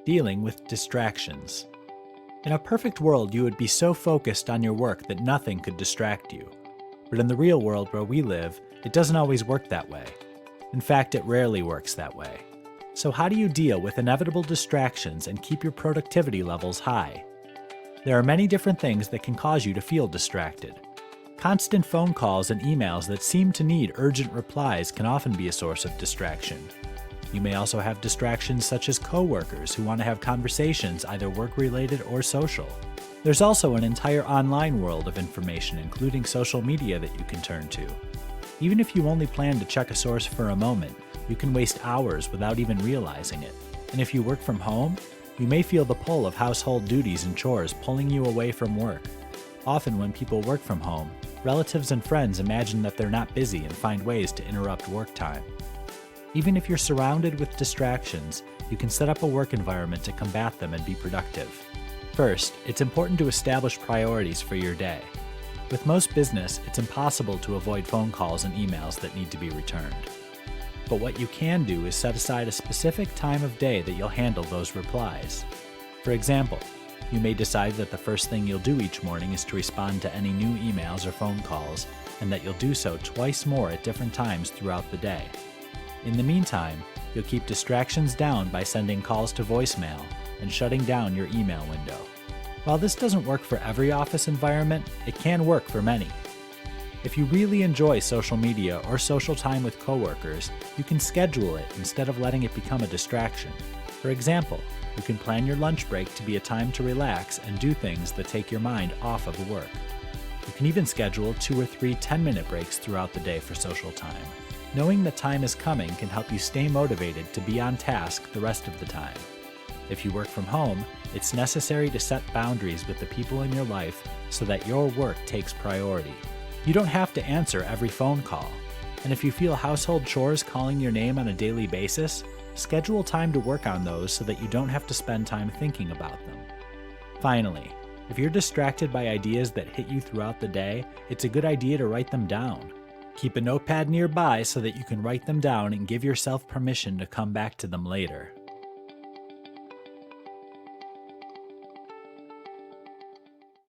Dealing with distractions. In a perfect world, you would be so focused on your work that nothing could distract you. But in the real world where we live, it doesn't always work that way. In fact, it rarely works that way. So how do you deal with inevitable distractions and keep your productivity levels high? There are many different things that can cause you to feel distracted. Constant phone calls and emails that seem to need urgent replies can often be a source of distraction. You may also have distractions such as coworkers who want to have conversations either work-related or social. There's also an entire online world of information, including social media, that you can turn to. Even if you only plan to check a source for a moment, you can waste hours without even realizing it. And if you work from home, you may feel the pull of household duties and chores pulling you away from work. Often when people work from home, relatives and friends imagine that they're not busy and find ways to interrupt work time. Even if you're surrounded with distractions, you can set up a work environment to combat them and be productive. First, it's important to establish priorities for your day. With most business, it's impossible to avoid phone calls and emails that need to be returned. But what you can do is set aside a specific time of day that you'll handle those replies. For example, you may decide that the first thing you'll do each morning is to respond to any new emails or phone calls, and that you'll do so twice more at different times throughout the day. In the meantime, you'll keep distractions down by sending calls to voicemail and shutting down your email window. While this doesn't work for every office environment, it can work for many. If you really enjoy social media or social time with coworkers, you can schedule it instead of letting it become a distraction. For example, you can plan your lunch break to be a time to relax and do things that take your mind off of work. You can even schedule 2 or 3 10-minute breaks throughout the day for social time. Knowing that time is coming can help you stay motivated to be on task the rest of the time. If you work from home, it's necessary to set boundaries with the people in your life so that your work takes priority. You don't have to answer every phone call, and if you feel household chores calling your name on a daily basis, schedule time to work on those so that you don't have to spend time thinking about them. Finally, if you're distracted by ideas that hit you throughout the day, it's a good idea to write them down. Keep a notepad nearby so that you can write them down and give yourself permission to come back to them later.